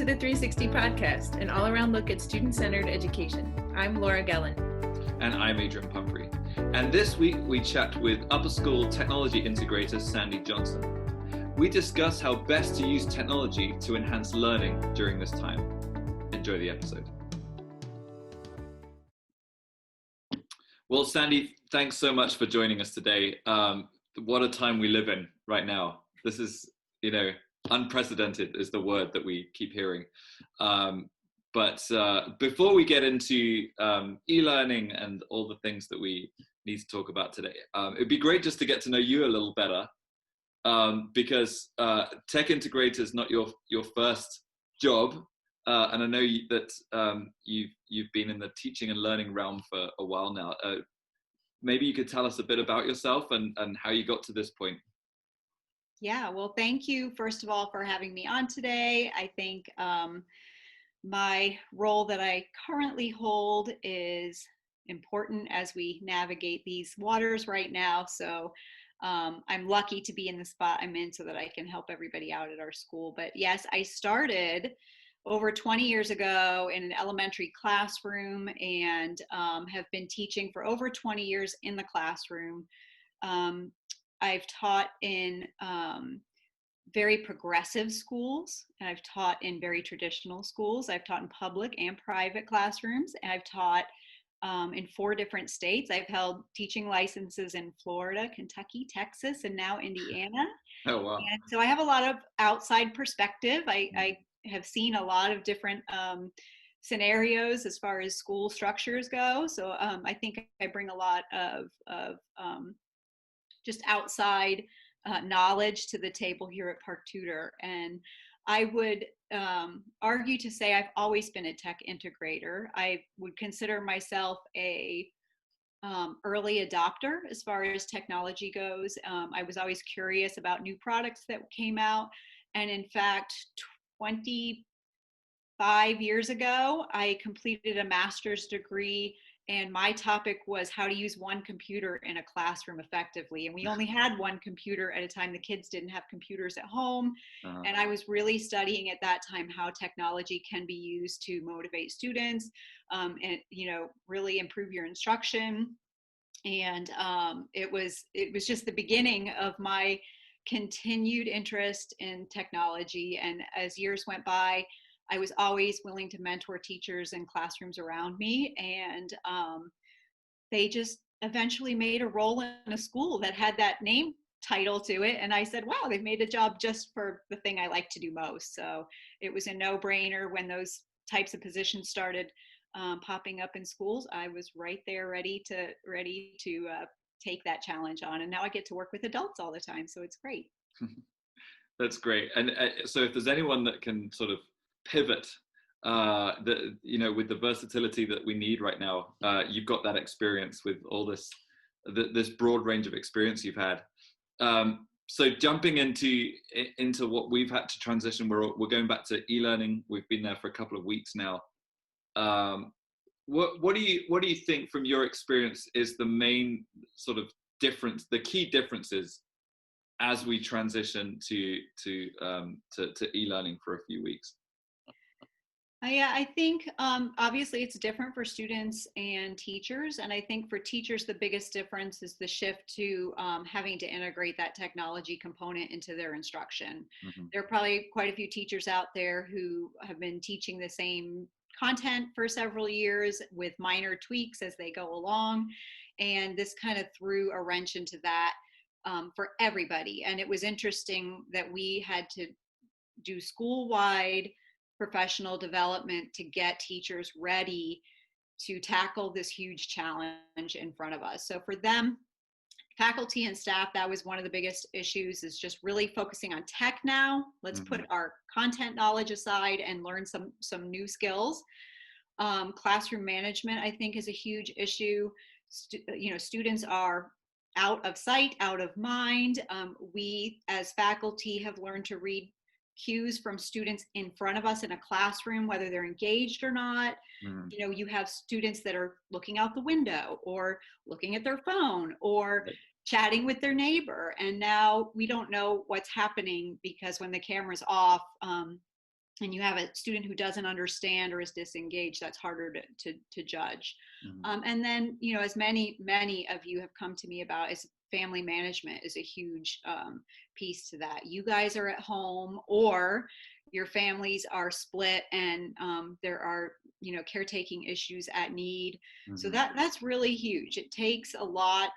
to the 360 podcast, an all-around look at student-centered education. I'm Laura Gellin. And I'm Adrian Pumphrey. And this week we chat with upper school technology integrator Sandi Johnson. We discuss how best to use technology to enhance learning during this time. Enjoy the episode. Well, Sandi, thanks so much for joining us today. What a time we live in right now. This is, unprecedented is the word that we keep hearing. But before we get into e-learning and all the things that we need to talk about today, it'd be great just to get to know you a little better, because tech integrator is not your first job, and I know that you've been in the teaching and learning realm for a while now. Maybe you could tell us a bit about yourself and how you got to this point. Yeah, well, thank you, first of all, for having me on today. I think my role that I currently hold is important as we navigate these waters right now. So I'm lucky to be in the spot I'm in so that I can help everybody out at our school. But yes, I started over 20 years ago in an elementary classroom and have been teaching for over 20 years in the classroom. I've taught in very progressive schools. I've taught in very traditional schools. I've taught in public and private classrooms. And I've taught in 4 different states. I've held teaching licenses in Florida, Kentucky, Texas, and now Indiana. Oh, wow. And so I have a lot of outside perspective. I have seen a lot of different scenarios as far as school structures go. So I think I bring a lot of just outside knowledge to the table here at Park Tudor. And I would argue to say I've always been a tech integrator. I would consider myself a early adopter as far as technology goes. I was always curious about new products that came out. And in fact, 25 years ago, I completed a master's degree, and my topic was how to use one computer in a classroom effectively. And we only had one computer at a time. The kids didn't have computers at home. And I was really studying at that time how technology can be used to motivate students and, really improve your instruction. And it was just the beginning of my continued interest in technology. And as years went by, I was always willing to mentor teachers and classrooms around me. And they just eventually made a role in a school that had that name title to it. And I said, wow, they've made a job just for the thing I like to do most. So it was a no-brainer when those types of positions started popping up in schools. I was right there ready to take that challenge on. And now I get to work with adults all the time. So it's great. That's great. And so if there's anyone that can sort of pivot, with the versatility that we need right now, you've got that experience with all this broad range of experience you've had. So jumping into what we've had to transition, we're going back to e-learning. We've been there for a couple of weeks now. What do you think from your experience is the main sort of difference, the key differences as we transition to e-learning for a few weeks? Yeah, I think obviously it's different for students and teachers. And I think for teachers, the biggest difference is the shift to having to integrate that technology component into their instruction. Mm-hmm. There are probably quite a few teachers out there who have been teaching the same content for several years with minor tweaks as they go along. And this kind of threw a wrench into that for everybody. And it was interesting that we had to do school-wide professional development to get teachers ready to tackle this huge challenge in front of us. So for them, faculty and staff, that was one of the biggest issues, is just really focusing on tech now. Let's put our content knowledge aside and learn some new skills. Classroom management, I think, is a huge issue. Students are out of sight, out of mind. We as faculty have learned to read cues from students in front of us in a classroom, whether they're engaged or not. You have students that are looking out the window or looking at their phone or chatting with their neighbor. And now we don't know what's happening because when the camera's off, and you have a student who doesn't understand or is disengaged, that's harder to judge. And then, you know, as many of you have come to me about, is family management is a huge piece to that. You guys are at home, or your families are split, and there are, you know, caretaking issues at need. So that's really huge. It takes a lot.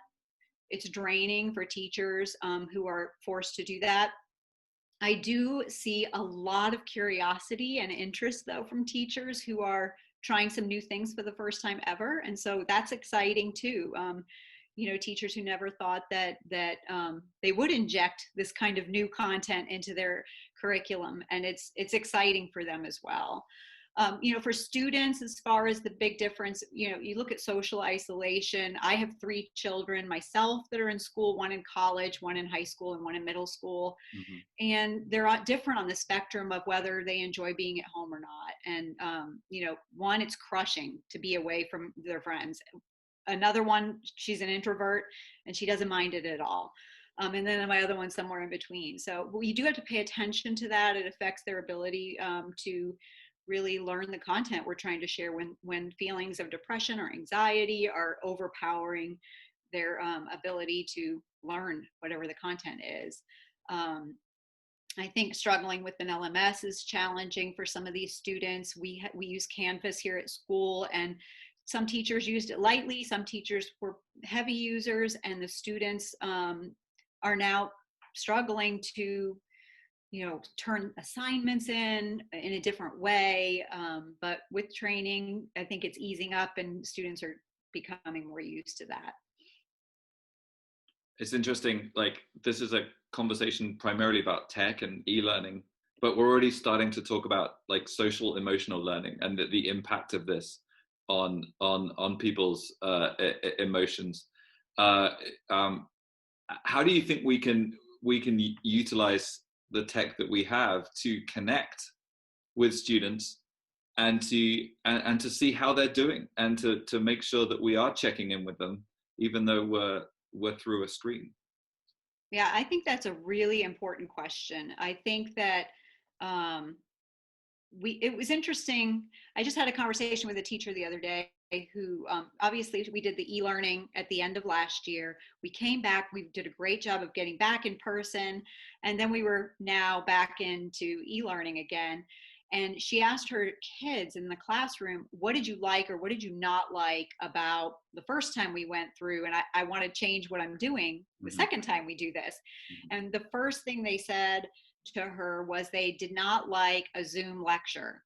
It's draining for teachers who are forced to do that. I do see a lot of curiosity and interest, though, from teachers who are trying some new things for the first time ever, and so that's exciting too. You know, teachers who never thought that they would inject this kind of new content into their curriculum, and it's exciting for them as well. You know, for students, as far as the big difference, you know, you look at social isolation. I have 3 children myself that are in school, one in college, one in high school, and one in middle school. And they're different on the spectrum of whether they enjoy being at home or not. And, you know, one, it's crushing to be away from their friends. Another one, she's an introvert and she doesn't mind it at all. And then my other one somewhere in between. So you do have to pay attention to that. It affects their ability to really learn the content we're trying to share when feelings of depression or anxiety are overpowering their ability to learn whatever the content is. I think struggling with an LMS is challenging for some of these students. We use Canvas here at school, and some teachers used it lightly, some teachers were heavy users, and the students are now struggling to, you know, turn assignments in a different way. But with training, I think it's easing up and students are becoming more used to that. It's interesting, like this is a conversation primarily about tech and e-learning, but we're already starting to talk about like social emotional learning and the impact of this on people's emotions. How do you think we can utilize the tech that we have to connect with students and to see how they're doing, and to make sure that we are checking in with them even though we're through a screen? Yeah, I think that's a really important question. I think that it was interesting. I just had a conversation with a teacher the other day who obviously we did the e-learning at the end of last year. We came back, we did a great job of getting back in person, and then we were now back into e-learning again. And she asked her kids in the classroom, what did you like or what did you not like about the first time we went through? And I want to change what I'm doing the second time we do this. And the first thing they said to her was they did not like a Zoom lecture.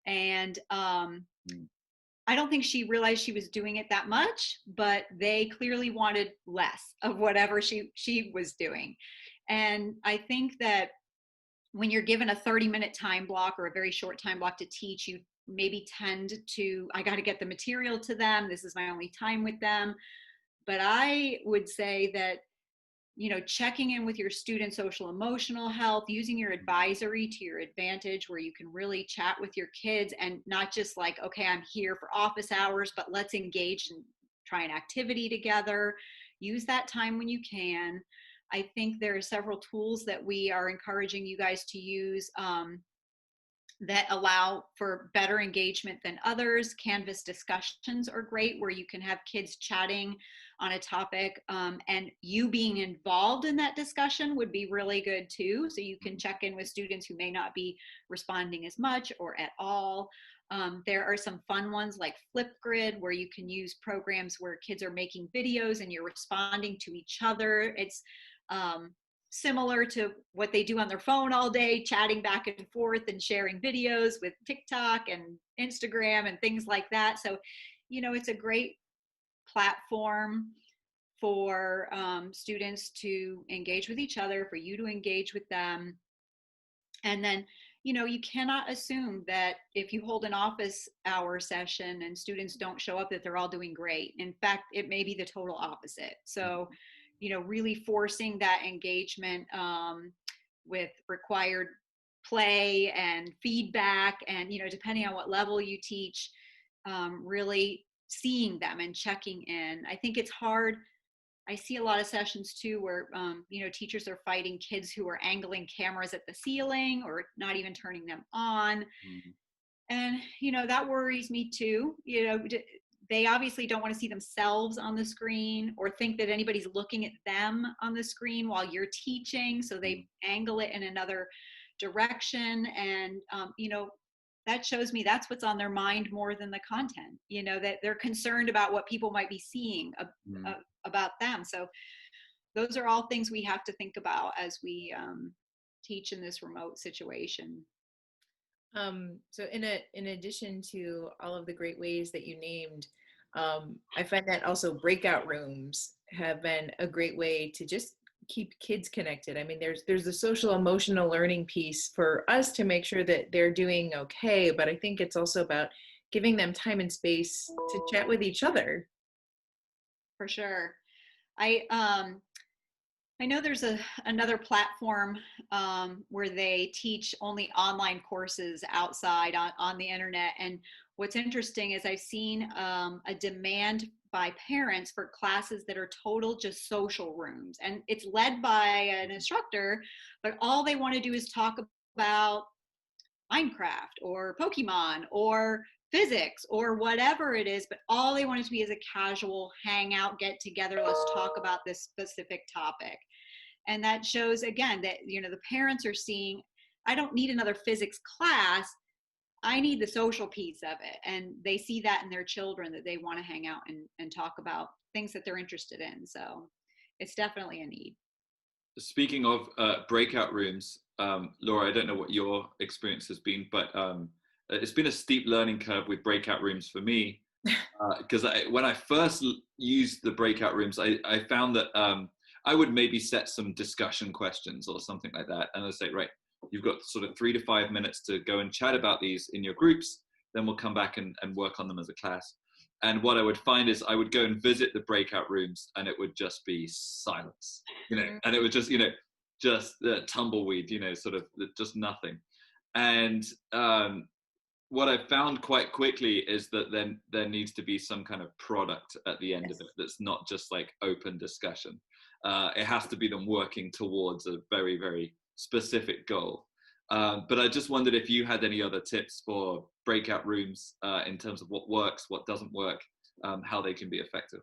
And I don't think she realized she was doing it that much, but they clearly wanted less of whatever she was doing. And I think that when you're given a 30-minute time block or a very short time block to teach, you maybe tend to, I got to get the material to them. This is my only time with them. But I would say that, you know, checking in with your student social emotional health, using your advisory to your advantage, where you can really chat with your kids and not just like, okay, I'm here for office hours, but let's engage and try an activity together. Use that time when you can. I think there are several tools that we are encouraging you guys to use that allow for better engagement than others. Canvas discussions are great, where you can have kids chatting on a topic, and you being involved in that discussion would be really good too. So you can check in with students who may not be responding as much or at all. There are some fun ones like Flipgrid, where you can use programs where kids are making videos and you're responding to each other. It's similar to what they do on their phone all day, chatting back and forth and sharing videos with TikTok and Instagram and things like that. So, you know, it's a great platform for students to engage with each other, for you to engage with them. And then, you know, you cannot assume that if you hold an office hour session and students don't show up, that they're all doing great. In fact, it may be the total opposite. So, you know, really forcing that engagement with required play and feedback, and, you know, depending on what level you teach, really seeing them and checking in. I think it's hard I see a lot of sessions too where, teachers are fighting kids who are angling cameras at the ceiling or not even turning them on. Mhm. And, that worries me too. They obviously don't want to see themselves on the screen or think that anybody's looking at them on the screen while you're teaching. So they angle it in another direction. And, that shows me that's what's on their mind more than the content, that they're concerned about what people might be seeing about them. So those are all things we have to think about as we teach in this remote situation. So in addition to all of the great ways that you named, I find that also breakout rooms have been a great way to just keep kids connected. I mean, there's the social emotional learning piece for us to make sure that they're doing okay, but I think it's also about giving them time and space to chat with each other. For sure. I know there's another platform where they teach only online courses outside on the internet. And what's interesting is I've seen a demand by parents for classes that are total just social rooms. And it's led by an instructor, but all they want to do is talk about Minecraft or Pokemon or physics or whatever it is, but all they want it to be is a casual hangout, get together, let's talk about this specific topic. And that shows again that, the parents are seeing, I don't need another physics class, I need the social piece of it. And they see that in their children, that they want to hang out and talk about things that they're interested in. So it's definitely a need. Speaking of breakout rooms, Laura, I don't know what your experience has been, but it's been a steep learning curve with breakout rooms for me. Because when I first used the breakout rooms, I found that I would maybe set some discussion questions or something like that. And I'd say, right, you've got sort of 3 to 5 minutes to go and chat about these in your groups. Then we'll come back and work on them as a class. And what I would find is I would go and visit the breakout rooms and it would just be silence, and it would just, just tumbleweed, sort of just nothing. And what I found quite quickly is that then there needs to be some kind of product at the end of it that's not just like open discussion. It has to be them working towards a very, very specific goal. But I just wondered if you had any other tips for breakout rooms in terms of what works, what doesn't work, how they can be effective.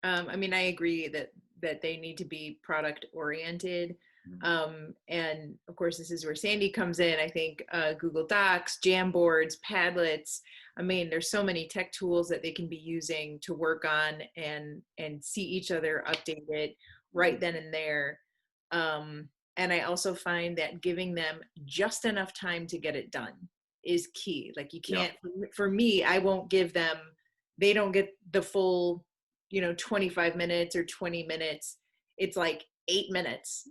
I mean, I agree that they need to be product oriented. And of course, this is where Sandi comes in. I think Google Docs, Jamboards, Padlets. I mean, there's so many tech tools that they can be using to work on and see each other updated right then and there. And I also find that giving them just enough time to get it done is key. Like you can't, for me, I won't give them, they don't get the full, 25 minutes or 20 minutes. It's like 8 minutes.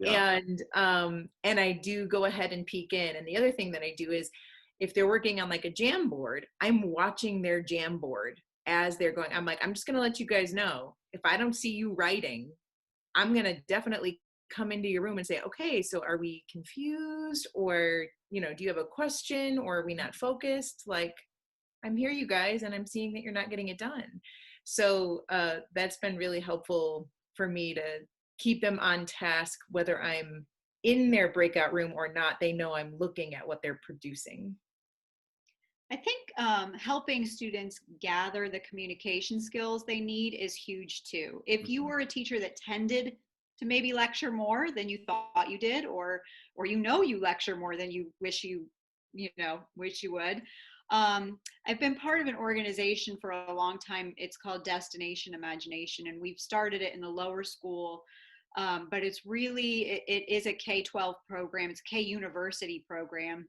And I do go ahead and peek in. And the other thing that I do is if they're working on like a Jamboard, I'm watching their Jamboard as they're going. I'm like, I'm just going to let you guys know, if I don't see you writing, I'm going to definitely come into your room and say, okay, so are we confused? Or, do you have a question? Or are we not focused? Like, I'm here, you guys, and I'm seeing that you're not getting it done. So that's been really helpful for me to keep them on task, whether I'm in their breakout room or not. They know I'm looking at what they're producing. I think helping students gather the communication skills they need is huge too. If you were a teacher that tended to maybe lecture more than you thought you did, or you lecture more than you wish you would. I've been part of an organization for a long time. It's called Destination Imagination, and we've started it in the lower school. But it's really, it is a K-12 program. It's a K-University program.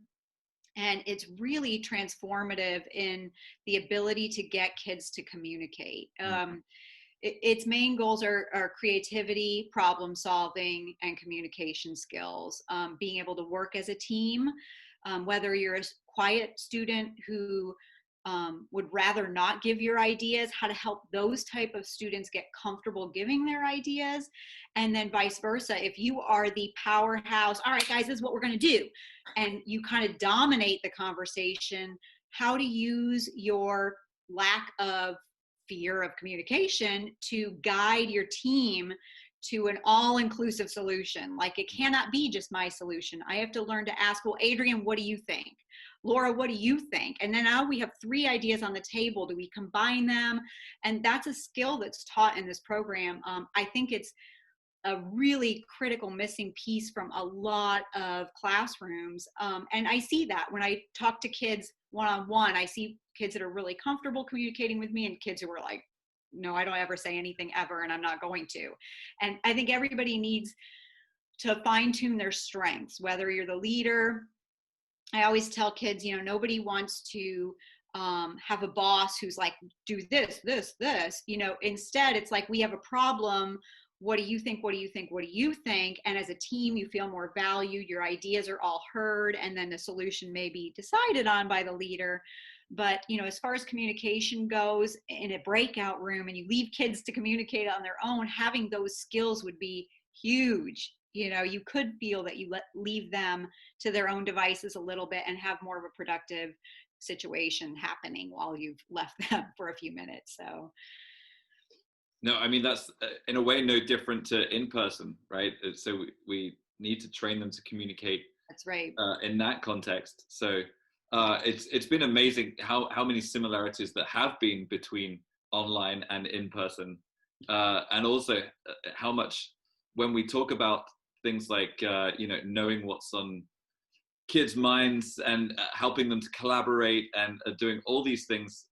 And it's really transformative in the ability to get kids to communicate. Its main goals are creativity, problem solving, and communication skills. Being able to work as a team, whether you're a quiet student who would rather not give your ideas, how to help those type of students get comfortable giving their ideas, and then vice versa. If you are the powerhouse, all right, guys, this is what we're going to do, and you kind of dominate the conversation, how to use your lack of fear of communication to guide your team to an all-inclusive solution. Like, it cannot be just my solution. I have to learn to ask, well, Adrian, what do you think? Laura, what do you think? And then now we have 3 ideas on the table. Do we combine them? And that's a skill that's taught in this program. I think it's a really critical missing piece from a lot of classrooms. And I see that when I talk to kids one-on-one. I see kids that are really comfortable communicating with me and kids who are like, no, I don't ever say anything ever, and I'm not going to. And I think everybody needs to fine-tune their strengths, whether you're the leader. I always tell kids, you know, nobody wants to have a boss who's like, do this, this, this. You know, instead, it's like, we have a problem. What do you think? What do you think? What do you think? And as a team, you feel more valued. Your ideas are all heard, and then the solution may be decided on by the leader. But, you know, as far as communication goes in a breakout room and you leave kids to communicate on their own, having those skills would be huge. You know, you could feel that you leave them to their own devices a little bit and have more of a productive situation happening while you've left them for a few minutes. So. No, I mean, that's in a way no different to in person, right? So we need to train them to communicate. That's right. In that context. So it's been amazing how many similarities that have been between online and in person, and also how much when we talk about things like you know, knowing what's on kids' minds and helping them to collaborate and doing all these things.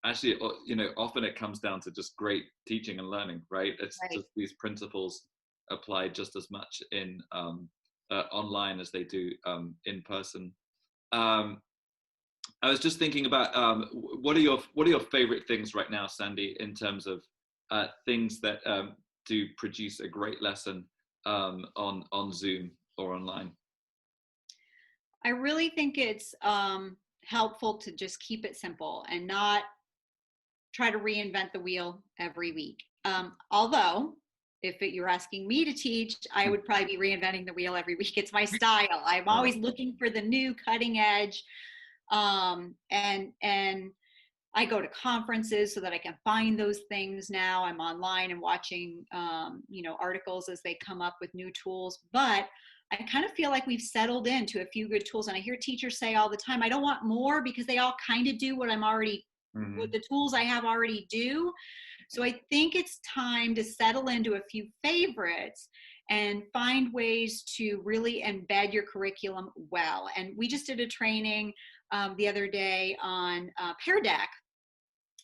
Actually, you know, often it comes down to just great teaching and learning, right? It's right. just these principles apply just as much in online as they do in person. I was just thinking about what are your favorite things right now, Sandi, in terms of things that do produce a great lesson on Zoom or online? I really think it's helpful to just keep it simple and not try to reinvent the wheel every week. Although, if you're asking me to teach, I would probably be reinventing the wheel every week. It's my style. I'm always looking for the new cutting edge. And I go to conferences so that I can find those things now. I'm online and watching, you know, articles as they come up with new tools. But I kind of feel like we've settled into a few good tools. And I hear teachers say all the time, I don't want more because they all kind of do what I'm already, what the tools I have already do. So I think it's time to settle into a few favorites and find ways to really embed your curriculum well. And we just did a training the other day on Pear Deck.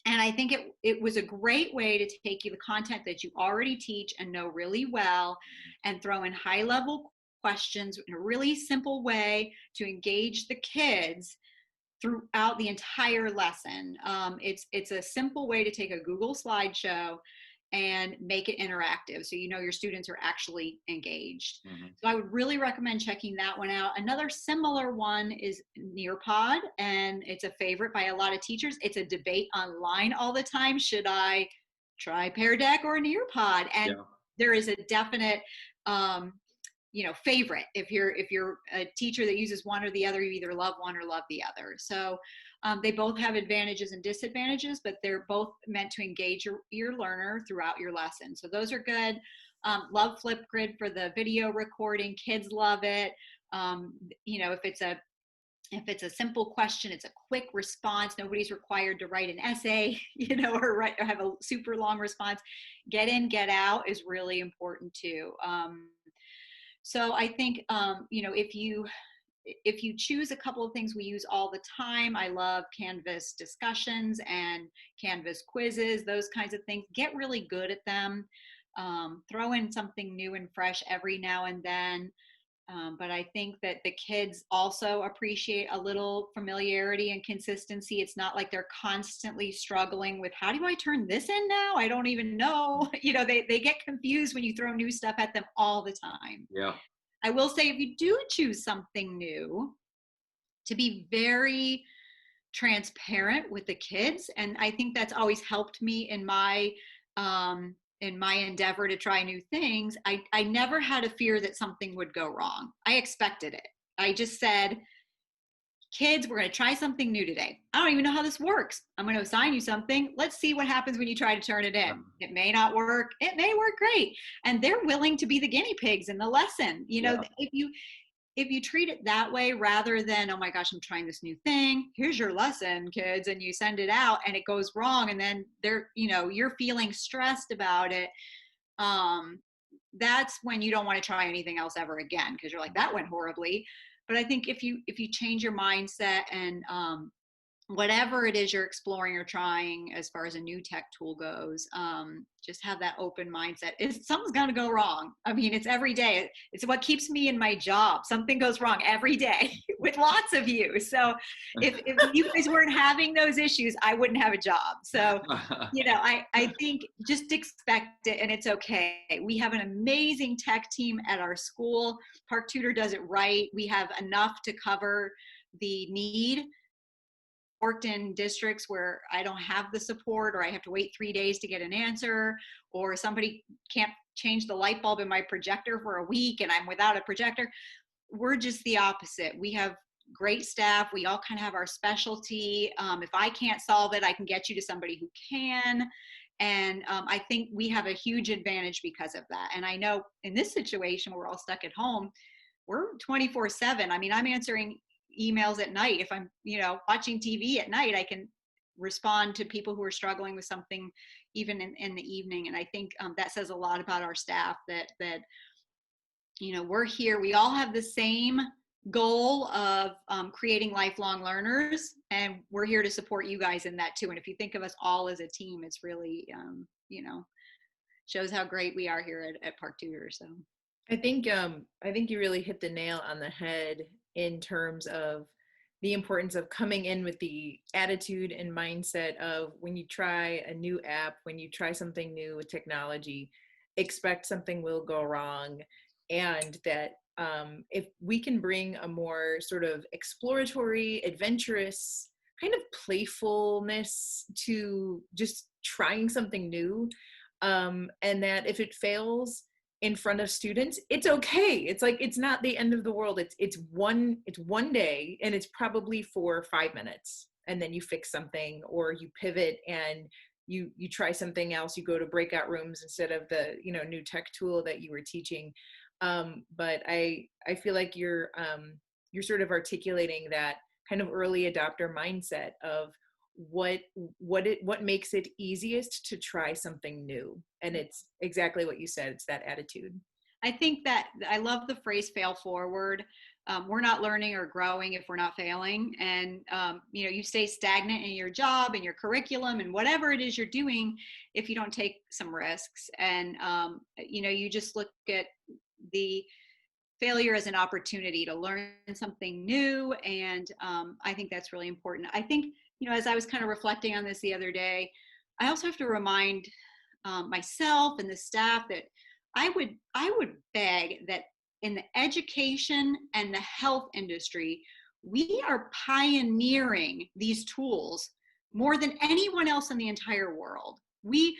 And I think it was a great way to take you the content that you already teach and know really well and throw in high level questions in a really simple way to engage the kids throughout the entire lesson. It's a simple way to take a Google slideshow and make it interactive so you know your students are actually engaged. So I would really recommend checking that one out. Another similar one is Nearpod, and it's a favorite by a lot of teachers. It's a debate online all the time. Should I try Pear Deck or Nearpod? And there is a definite you know, favorite. If you're a teacher that uses one or the other, you either love one or love the other. So they both have advantages and disadvantages, but they're both meant to engage your learner throughout your lesson. So those are good. Love Flipgrid for the video recording. Kids love it. You know, if it's a simple question, it's a quick response. Nobody's required to write an essay, you know, or have a super long response. Get in, get out is really important too. So I think, you know, if you choose a couple of things we use all the time, I love Canvas discussions and Canvas quizzes, those kinds of things. Get really good at them. Throw in something new and fresh every now and then. But I think that the kids also appreciate a little familiarity and consistency. It's not like they're constantly struggling with, how do I turn this in now? I don't even know. You know, they get confused when you throw new stuff at them all the time. Yeah. I will say, if you do choose something new, to be very transparent with the kids. And I think that's always helped me in my endeavor to try new things. I never had a fear that something would go wrong. I expected it. I just said, kids, we're going to try something new today. I don't even know how this works. I'm going to assign you something. Let's see what happens when you try to turn it in. It may not work. It may work great. And they're willing to be the guinea pigs in the lesson. You know, if you treat it that way, rather than, oh my gosh, I'm trying this new thing, here's your lesson, kids, and you send it out and it goes wrong, and then they're, you know, you're feeling stressed about it. That's when you don't want to try anything else ever again, because you're like, that went horribly. But I think if you change your mindset and whatever it is you're exploring or trying as far as a new tech tool goes, just have that open mindset. Something's going to go wrong. I mean, it's every day. It's what keeps me in my job. Something goes wrong every day with lots of you. So if you guys weren't having those issues, I wouldn't have a job. So, you know, I think just expect it, and it's okay. We have an amazing tech team at our school. Park Tudor does it right. We have enough to cover the need. Worked in districts where I don't have the support, or I have to wait 3 days to get an answer, or somebody can't change the light bulb in my projector for a week and I'm without a projector. We're just the opposite. We have great staff. We all kind of have our specialty. If I can't solve it, I can get you to somebody who can. And I think we have a huge advantage because of that. And I know in this situation, we're all stuck at home. We're 24/7. I mean, I'm answering emails at night. If I'm, you know, watching TV at night, I can respond to people who are struggling with something even in the evening. And I think that says a lot about our staff, that you know, we're here. We all have the same goal of creating lifelong learners, and we're here to support you guys in that too. And if you think of us all as a team, it's really, you know, shows how great we are here at Park Tudor. So I think you really hit the nail on the head in terms of the importance of coming in with the attitude and mindset of, when you try a new app, when you try something new with technology, expect something will go wrong. And that if we can bring a more sort of exploratory, adventurous kind of playfulness to just trying something new, and that if it fails in front of students, it's okay. It's like, it's not the end of the world. It's one day, and it's probably for 5 minutes, and then you fix something, or you pivot and you try something else. You go to breakout rooms instead of the, you know, new tech tool that you were teaching. But I feel like you're sort of articulating that kind of early adopter mindset of what makes it easiest to try something new. And it's exactly what you said. It's that attitude. I think that I love the phrase fail forward. We're not learning or growing if we're not failing. And, you know, you stay stagnant in your job and your curriculum and whatever it is you're doing if you don't take some risks. And, you know, you just look at the failure as an opportunity to learn something new. And I think that's really important. I think, you know, as I was kind of reflecting on this the other day, I also have to remind myself and the staff that I would beg that in the education and the health industry, we are pioneering these tools more than anyone else in the entire world. We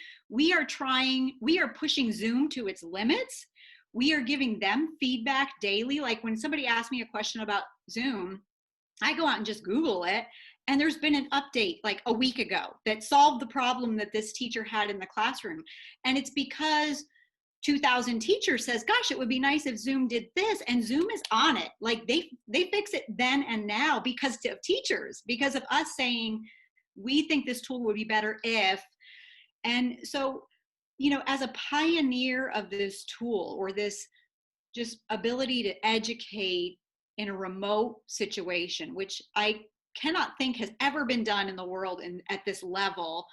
are pushing Zoom to its limits. We are giving them feedback daily. Like when somebody asks me a question about Zoom, I go out and just Google it. And there's been an update like a week ago that solved the problem that this teacher had in the classroom. And it's because 2,000 teachers says, gosh, it would be nice if Zoom did this. And Zoom is on it. Like they fix it then and now because of teachers, because of us saying, we think this tool would be better if. And so, you know, as a pioneer of this tool, or this just ability to educate in a remote situation, which I cannot think has ever been done in the world at this level,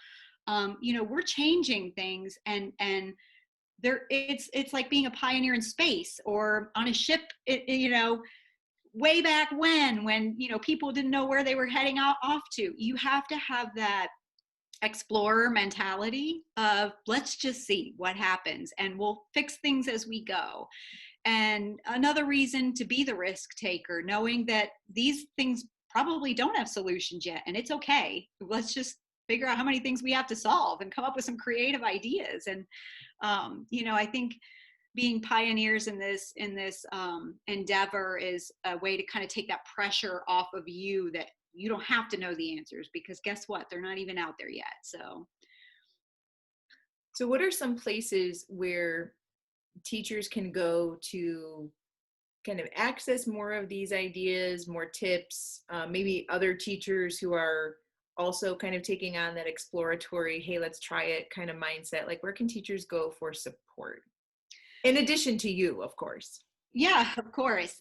you know, we're changing things, and there it's like being a pioneer in space or on a ship, you know, way back when, you know, people didn't know where they were heading off to. You have to have that explorer mentality of, let's just see what happens and we'll fix things as we go. And another reason to be the risk taker, knowing that these things probably don't have solutions yet, and it's okay. Let's just figure out how many things we have to solve and come up with some creative ideas. And, you know, I think being pioneers in this endeavor is a way to kind of take that pressure off of you, that you don't have to know the answers, because guess what? They're not even out there yet. So what are some places where teachers can go to kind of access more of these ideas, more tips, maybe other teachers who are also kind of taking on that exploratory, hey, let's try it kind of mindset? Like, where can teachers go for support? In addition to you, of course. Yeah, of course.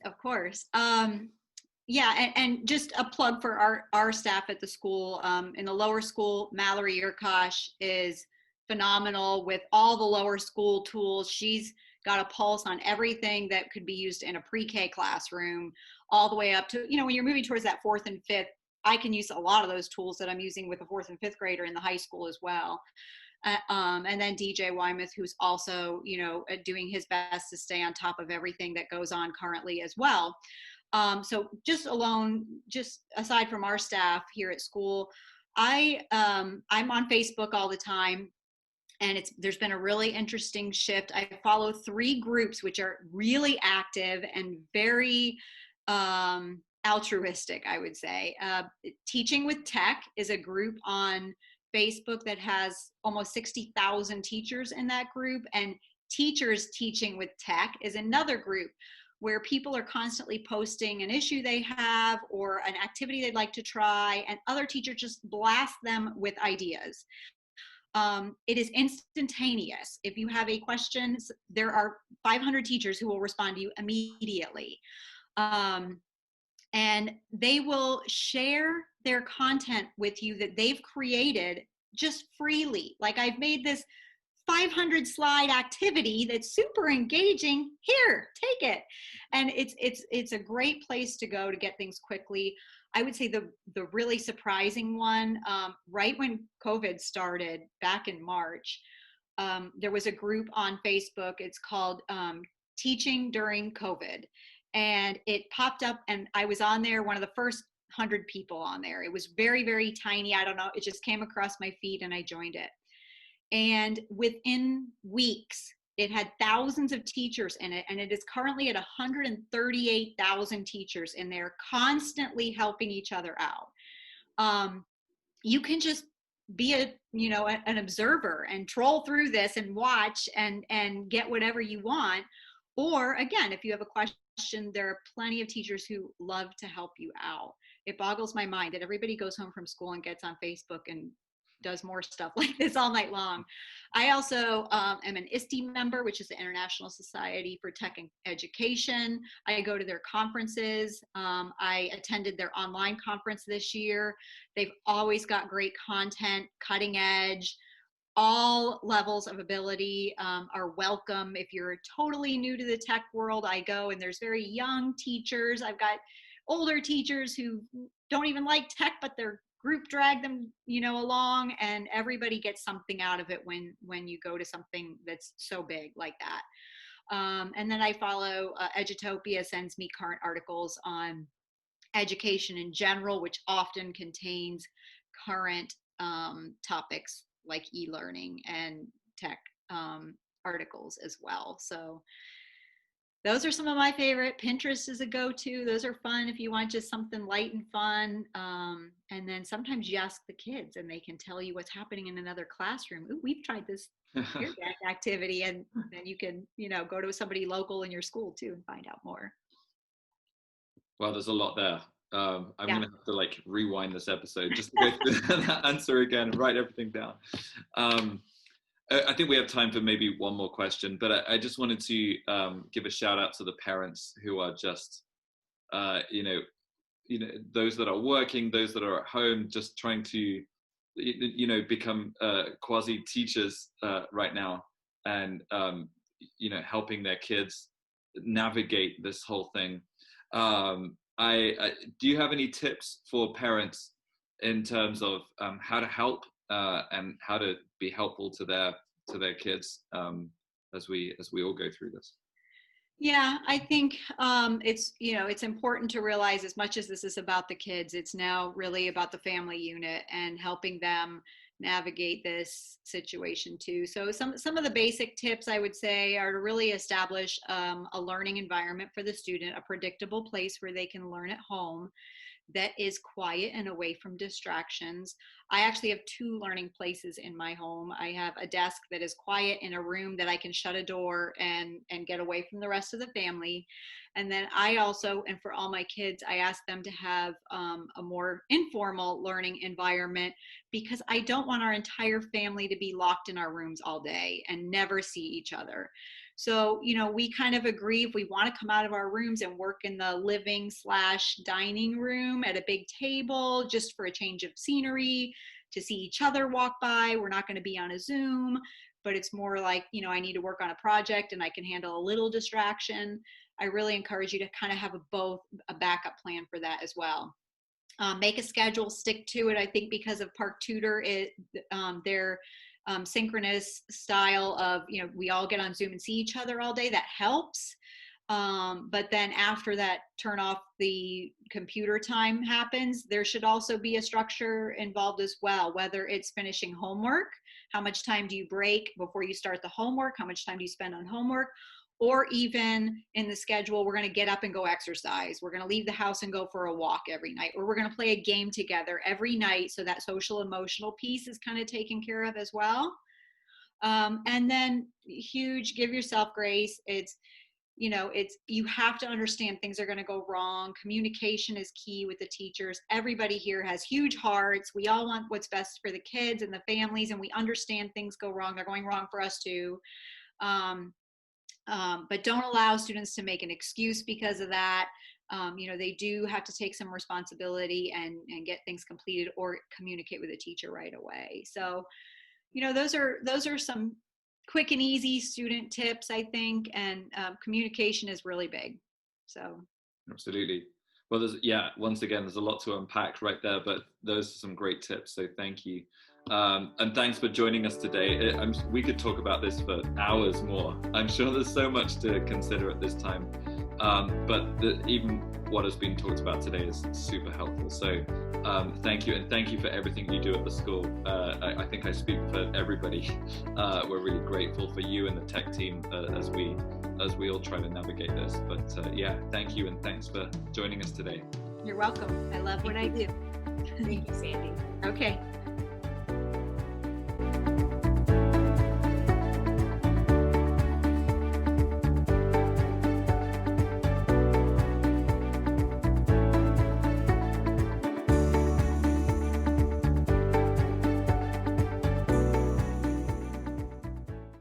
Yeah, and just a plug for our staff at the school. In the lower school, Mallory Urkosh is phenomenal with all the lower school tools. She's got a pulse on everything that could be used in a pre-K classroom, all the way up to, when you're moving towards that 4th and 5th, I can use a lot of those tools that I'm using with a 4th and 5th grader in the high school as well. And then DJ Wymuth, who's also, doing his best to stay on top of everything that goes on currently as well. So just aside from our staff here at school, I'm on Facebook all the time, and there's been a really interesting shift. I follow 3 groups which are really active and very altruistic, I would say. Teaching with Tech is a group on Facebook that has almost 60,000 teachers in that group, and Teachers Teaching with Tech is another group where people are constantly posting an issue they have or an activity they'd like to try, and other teachers just blast them with ideas. It is instantaneous. If you have a question, there are 500 teachers who will respond to you immediately. And they will share their content with you that they've created just freely. Like, I've made this 500 slide activity that's super engaging. Here, take it. And it's a great place to go to get things quickly. I would say the really surprising one, right when COVID started back in March, there was a group on Facebook. It's called Teaching During COVID. And it popped up, and I was on there, one of the first 100 people on there. It was very, very tiny. I don't know. It just came across my feed and I joined it. And within weeks, it had thousands of teachers in it. And it is currently at 138,000 teachers in there, constantly helping each other out. You can just be an observer and troll through this and watch and get whatever you want. Or again, if you have a question, there are plenty of teachers who love to help you out. It boggles my mind that everybody goes home from school and gets on Facebook and does more stuff like this all night long. I also am an ISTE member, which is the International Society for Tech and Education. I go to their conferences. I attended their online conference this year. They've always got great content, cutting edge. All levels of ability are welcome. If you're totally new to the tech world, I go, and there's very young teachers. I've got older teachers who don't even like tech, but their group drag them, along, and everybody gets something out of it when you go to something that's so big like that. And then I follow Edutopia sends me current articles on education in general, which often contains current topics like e-learning and tech articles as well. So those are some of my favorite. Pinterest is a go-to. Those are fun if you want just something light and fun. And then sometimes you ask the kids and they can tell you what's happening in another classroom. Ooh, we've tried this activity, and then you can, go to somebody local in your school too and find out more. Well, there's a lot there. I'm going to have to rewind this episode just to go through that answer again and write everything down. I think we have time for maybe one more question, but I just wanted to give a shout out to the parents who are just, those that are working, those that are at home, just trying to, become quasi teachers right now, and, helping their kids navigate this whole thing. Do you have any tips for parents in terms of how to help and how to be helpful to their kids as we all go through this? Yeah, I think it's important to realize, as much as this is about the kids, it's now really about the family unit and helping them navigate this situation too. So some of the basic tips I would say are to really establish a learning environment for the student, a predictable place where they can learn at home that is quiet and away from distractions. I actually have 2 learning places in my home. I have a desk that is quiet in a room that I can shut a door and get away from the rest of the family. And then I also, and for all my kids, I ask them to have a more informal learning environment, because I don't want our entire family to be locked in our rooms all day and never see each other. So, we kind of agree if we want to come out of our rooms and work in the living/dining room at a big table, just for a change of scenery, to see each other walk by. We're not going to be on a Zoom, but it's more like, I need to work on a project and I can handle a little distraction. I really encourage you to kind of have a backup plan for that as well. Make a schedule, stick to it. I think because of Park Tudor, their synchronous style of, we all get on Zoom and see each other all day, that helps. But then after that turn off the computer time happens, there should also be a structure involved as well, whether it's finishing homework. How much time do you break before you start the homework? How much time do you spend on homework? Or even in the schedule, we're going to get up and go exercise. We're going to leave the house and go for a walk every night, or we're going to play a game together every night. So that social emotional piece is kind of taken care of as well. And then huge, give yourself grace. You have to understand things are going to go wrong. Communication is key with the teachers. Everybody here has huge hearts. We all want what's best for the kids and the families, and we understand things go wrong. They're going wrong for us too. But don't allow students to make an excuse because of that. They do have to take some responsibility and get things completed or communicate with a teacher right away. So, those are some quick and easy student tips, I think, and communication is really big. So absolutely. Well, once again, there's a lot to unpack right there, but those are some great tips. So thank you. And thanks for joining us today. We could talk about this for hours more. I'm sure there's so much to consider at this time. But even what has been talked about today is super helpful. So thank you. And thank you for everything you do at the school. I think I speak for everybody. We're really grateful for you and the tech team as we all try to navigate this. But thank you. And thanks for joining us today. You're welcome. I love what I do. Thank you, Sandi. Okay.